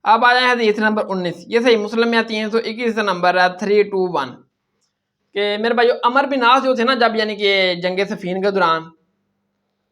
اب آ جائیں حدیث نمبر 19، یہ صحیح مسلم میں 321 نمبر ہے 321 کہ میرے بھائیو عمر بن عاص جو تھے نا، جب یعنی کہ جنگ صفین کے دوران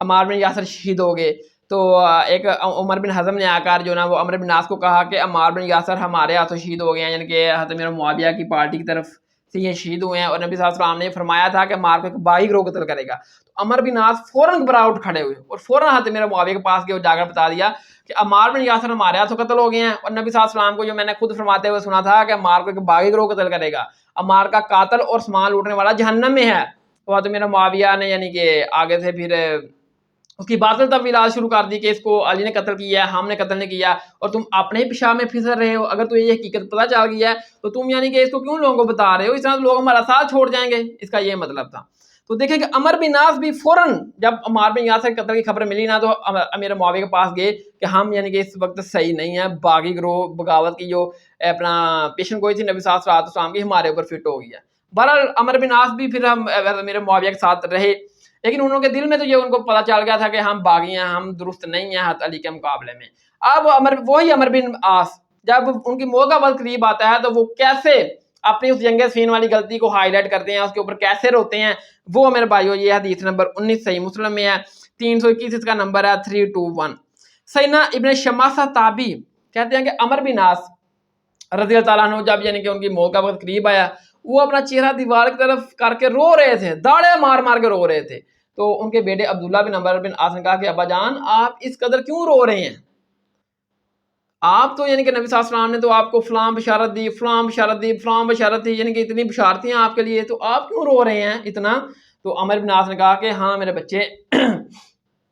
عمار بن یاسر شہید ہو گئے، تو ایک عمر بن حزم نے آ کر جو نا وہ عمر بن عاص کو کہا کہ عمار بن یاسر ہمارے ہاتھوں شہید ہو گئے ہیں، یعنی کہ حضرت میرا معاویہ کی پارٹی کی طرف سے یہ شہید ہوئے ہیں، اور نبی صلی اللہ علیہ وسلم نے فرمایا تھا کہ عمار کو ایک باغی گروہ قتل کرے گا۔ تو عمر بن عاص فوراً گھبرا اٹھ کھڑے ہوئے اور فوراً حضرت میرا معاویہ کے پاس گئے اور جا کر بتا دیا کہ عمار بن یاسر ہمارے ہاتھوں قتل ہو گئے ہیں، اور نبی صلی اللہ علیہ وسلم کو جو میں نے خود فرماتے ہوئے سنا تھا کہ عمار کو ایک باغی گروہ قتل کرے گا، عمار کا قاتل اور سامان لوٹنے والا جہنم میں ہے۔ تو حضرت میرا معاویہ نے یعنی کہ آگے سے پھر اس کی باطل تفویلات شروع کر دی کہ اس کو علی نے قتل کیا ہے، ہم نے قتل نہیں کیا، اور تم اپنے ہی پیشاب میں پھنس رہے ہو، اگر تمہیں یہ حقیقت پتہ چل گئی ہے تو تم یعنی کہ اس کو کیوں لوگوں کو بتا رہے ہو، اس طرح لوگ ہمارا ساتھ چھوڑ جائیں گے، اس کا یہ مطلب تھا۔ تو دیکھیں کہ عمر بن عاص بھی فوراً جب عمار بن یاسر قتل کی خبر ملی نا، تو امیر معاویہ کے پاس گئے کہ ہم یعنی کہ اس وقت صحیح نہیں ہے، باغی گروہ بغاوت کی جو اپنا پیشن گوئی تھی نبی صلی اللہ علیہ وسلم کی ہمارے اوپر فٹ ہو گئی ہے۔ بہرحال عمر بن عاص بھی پھر ہم میرے معاویہ کے ساتھ رہے، لیکن انہوں کے دل میں تو یہ ان کو پتہ چل گیا تھا کہ ہم باغی ہیں، ہم درست نہیں ہیں حضرت علی کے مقابلے میں۔ اب وہی عمر بن عاص جب ان کی موت کا وقت قریب آتا ہے تو وہ کیسے اپنی اس جنگ صفین والی غلطی کو ہائی لائٹ کرتے ہیں، اس کے اوپر کیسے روتے ہیں، وہ میرے بھائیو یہ حدیث نمبر 19 صحیح مسلم میں ہے، 321 اس کا نمبر ہے 321۔ سیدنا ابن شماسہ تابی کہتے ہیں کہ عمر بن عاص رضی اللہ تعالیٰ عنہ جب یعنی کہ ان کی موت کا وقت قریب آیا، وہ اپنا چہرہ دیوار کی طرف کر کے رو رہے تھے، داڑے مار مار کے رو رہے تھے۔ تو ان کے بیٹے عبداللہ بن عمر بن عاص نے کہا کہ ابا جان آپ اس قدر کیوں رو رہے ہیں، آپ تو یعنی کہ نبی صلی اللہ علیہ وسلم نے تو آپ کو فلاں بشارت دی، فلاں بشارت دی، فلاں بشارت دی، یعنی کہ اتنی بشارتیں ہیں آپ کے لیے، تو آپ کیوں رو رہے ہیں اتنا؟ تو عمر بن عاص نے کہا کہ ہاں میرے بچے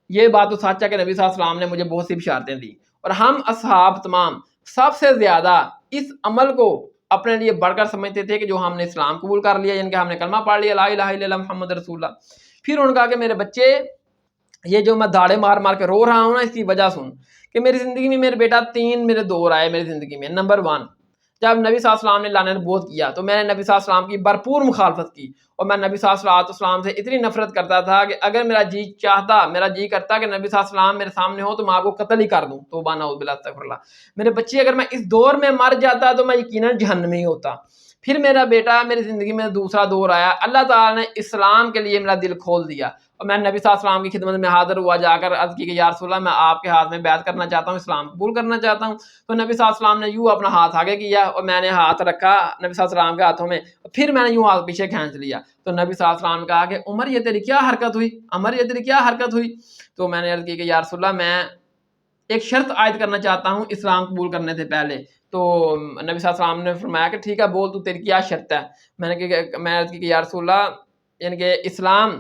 یہ بات تو سچ ہے کہ نبی صلی اللہ علیہ وسلم نے مجھے بہت سی بشارتیں دی، اور ہم اصحاب تمام سب سے زیادہ اس عمل کو اپنے لیے بڑھ کر سمجھتے تھے کہ جو ہم نے اسلام قبول کر لیا، یعنی کہ ہم نے کلمہ پڑھ لیا لا الہ الا اللہ محمد رسول اللہ۔ پھر انہوں نے کہا کہ میرے بچے یہ جو میں داڑے مار مار کے رو رہا ہوں نا، اس کی وجہ سن کہ میری زندگی میں میرے بیٹا 3 میرے دور آئے میری زندگی میں۔ نمبر 1، جب نبی صلی اللہ علیہ وسلم نے لعنت نبوت کیا تو میں نے نبی صلی اللہ علیہ وسلم کی بھرپور مخالفت کی، اور میں نبی صلی اللہ علیہ وسلم سے اتنی نفرت کرتا تھا کہ اگر میرا جی چاہتا، میرا جی کرتا کہ نبی صلی اللہ علیہ وسلم میرے سامنے ہو تو میں آپ کو قتل ہی کر دوں، توبہ نعوذ باللہ استغفر اللہ۔ میرے بچے اگر میں اس دور میں مر جاتا تو میں یقیناً جہنمی ہوتا۔ پھر میرا بیٹا میری زندگی میں دوسرا دور آیا، اللہ تعالیٰ نے اسلام کے لیے میرا دل کھول دیا، اور میں نبی صلی اللہ علیہ وسلم کی خدمت میں حاضر ہوا، جا کر عرض کی کہ یا رسول اللہ میں آپ کے ہاتھ میں بیعت کرنا چاہتا ہوں، اسلام قبول کرنا چاہتا ہوں۔ تو نبی صلی اللہ علیہ وسلم نے یوں اپنا ہاتھ آگے کیا اور میں نے ہاتھ رکھا نبی صلی اللہ علیہ وسلم کے ہاتھوں میں، پھر میں نے یوں ہاتھ پیچھے کھینچ لیا۔ تو نبی صلی اللہ علیہ وسلم نے کہا کہ عمر یہ تیری کیا حرکت ہوئی، عمر یہ تیری کیا حرکت ہوئی؟ تو میں نے عرض کی کہ یا رسول اللہ میں ایک شرط عائد کرنا چاہتا ہوں اسلام قبول کرنے سے پہلے۔ تو نبی صلی اللہ علیہ وسلم نے فرمایا کہ ٹھیک ہے بول تو تیری کیا شرط ہے؟ میں نے عرض کی کہ یا رسول اللہ یعنی کہ اسلام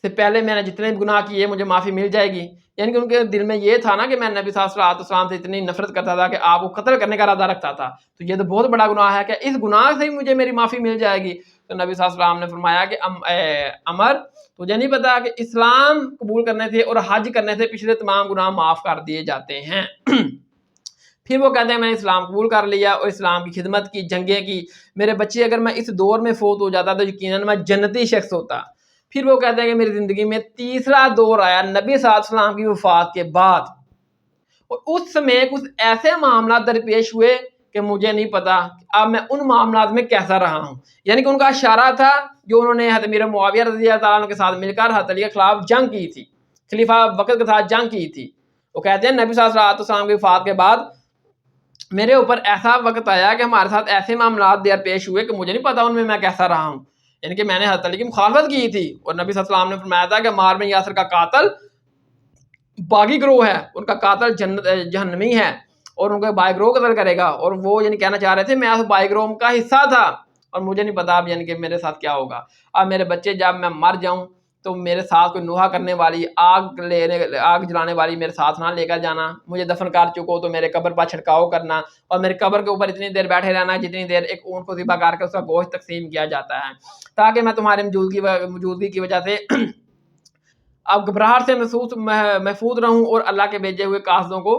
سے پہلے میں نے جتنے گناہ کیے مجھے معافی مل جائے گی، یعنی کہ ان کے دل میں یہ تھا نا کہ میں نبی صلی اللہ علیہ وسلم سے اتنی نفرت کرتا تھا کہ آپ کو قتل کرنے کا ارادہ رکھتا تھا، تو یہ تو بہت بڑا گناہ ہے کہ اس گناہ سے ہی مجھے میری معافی مل جائے گی۔ تو نبی صلی اللہ علیہ وسلم نے فرمایا کہ عمر تجھے نہیں پتا کہ اسلام قبول کرنے سے اور حج کرنے سے پچھلے تمام گناہ معاف کر دیے جاتے ہیں۔ پھر وہ کہتے ہیں میں نے اسلام قبول کر لیا اور اسلام کی خدمت کی، جنگیں کی، میرے بچے اگر میں اس دور میں فوت ہو جاتا تو یقیناً میں جنتی شخص ہوتا۔ پھر وہ کہتے ہیں کہ میری زندگی میں تیسرا دور آیا نبی صلی اللہ علیہ وسلم کی وفات کے بعد، اور اس میں کچھ ایسے معاملات درپیش ہوئے کہ مجھے نہیں پتا اب میں ان معاملات میں کیسا رہا ہوں۔ یعنی کہ ان کا اشارہ تھا جو انہوں نے حضرت امیر معاویہ رضی اللہ تعالیٰ عنہ کے ساتھ مل کر حضرت علی کے خلاف جنگ کی تھی، خلیفہ وقت کے ساتھ جنگ کی تھی۔ وہ کہتے ہیں نبی صلی اللہ علیہ وسلم کی وفات کے بعد میرے اوپر ایسا وقت آیا کہ ہمارے ساتھ ایسے معاملات درپیش ہوئے کہ مجھے نہیں پتا ان میں کیسا رہا ہوں۔ یعنی کہ میں نے حضرت علی کی مخالفت کی تھی، اور نبی صلی اللہ علیہ وسلم نے فرمایا تھا کہ عمار بن یاسر کا قاتل باغی گروہ ہے، ان کا قاتل جہنمی ہے اور ان کو باغی گروہ قتل کرے گا، اور وہ یعنی کہنا چاہ رہے تھے میں اس باغی گروہ کا حصہ تھا اور مجھے نہیں پتا اب یعنی کہ میرے ساتھ کیا ہوگا۔ اب میرے بچے جب میں مر جاؤں تو میرے ساتھ کوئی نوحہ کرنے والی آگ جلانے والی میرے ساتھ نہ لے کر جانا، مجھے دفن کر چکو تو میرے قبر پر چھڑکاؤ کرنا، اور میرے قبر کے اوپر اتنی دیر بیٹھے رہنا جتنی دیر ایک اونٹ کو ذبح کر کے اس کا گوشت تقسیم کیا جاتا ہے، تاکہ میں تمہاری موجودگی کی وجہ سے اب گھبراہٹ سے محفوظ رہوں اور اللہ کے بھیجے ہوئے قاصدوں کو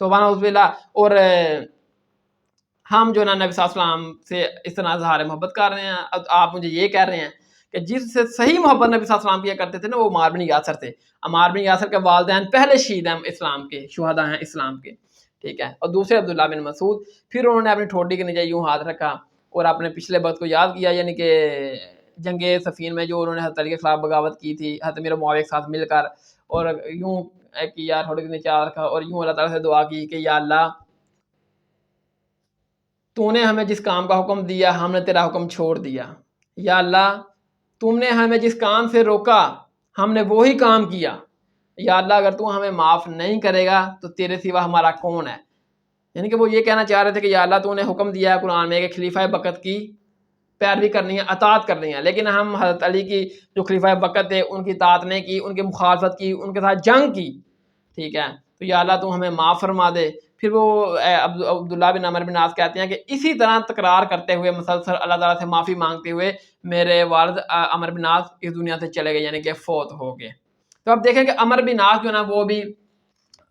تو وہاں اور ہم جو ہے نا نبی صلی اللہ علیہ وسلم سے اس طرح اظہار محبت کر رہے ہیں. اب آپ مجھے یہ کہہ رہے ہیں کہ جس سے صحیح محبت نبی صلی اللہ علیہ وسلم کیا کرتے تھے نا وہ عمار بن یاسر تھے. عمار بن یاسر کے والدین پہلے شہید ہیں اسلام کے، شہداء ہیں اسلام کے، ٹھیک ہے. اور دوسرے عبداللہ بن مسعود. پھر انہوں نے اپنی ٹھوڈی کے نیچے یوں ہاتھ رکھا اور اپنے پچھلے وقت کو یاد کیا، یعنی کہ جنگ صفین میں جو انہوں نے حضرت علی کے خلاف بغاوت کی تھی حضرت امیر معاویہ کے ساتھ مل کر، اور یوں کیا ٹھوڈی کے نیچے ہاتھ رکھا اور یوں اللہ تعالیٰ سے دعا کی کہ یا اللہ تو نے ہمیں جس کام کا حکم دیا ہم نے تیرا حکم چھوڑ دیا. یا اللہ تم نے ہمیں جس کام سے روکا ہم نے وہی کام کیا. یا اللہ اگر تو ہمیں معاف نہیں کرے گا تو تیرے سوا ہمارا کون ہے. یعنی کہ وہ یہ کہنا چاہ رہے تھے کہ یا اللہ تو نے حکم دیا ہے قرآن میں کہ خلیفہ بکت کی پیروی کرنی ہے، اطاعت کرنی ہے، لیکن ہم حضرت علی کی جو خلیفہ بکت تھے ان کی اطاعت نہیں کی، ان کی مخالفت کی، ان کے ساتھ جنگ کی، ٹھیک ہے. تو یا اللہ تو ہمیں معاف فرما دے. پھر وہ عبداللہ بن عمر بن عاص کہتے ہیں کہ اسی طرح تکرار کرتے ہوئے مسلسل اللہ تعالیٰ سے معافی مانگتے ہوئے میرے والد عمر بن عاص اس دنیا سے چلے گئے، یعنی کہ فوت ہو گئے. تو اب دیکھیں کہ عمر بن عاص جو نا وہ بھی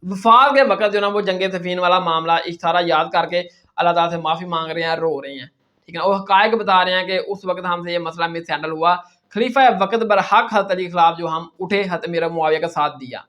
وفات کے وقت جو نا وہ جنگ صفین والا معاملہ اشارہ یاد کر کے اللہ تعالیٰ سے معافی مانگ رہے ہیں، رو رہے ہیں، ٹھیک ہے. وہ حقائق بتا رہے ہیں کہ اس وقت ہم سے یہ مسئلہ مس ہینڈل ہوا، خلیفہ وقت برحق حضرت علی کے خلاف جو ہم اٹھے، حضرت امیر معاویہ کا ساتھ دیا.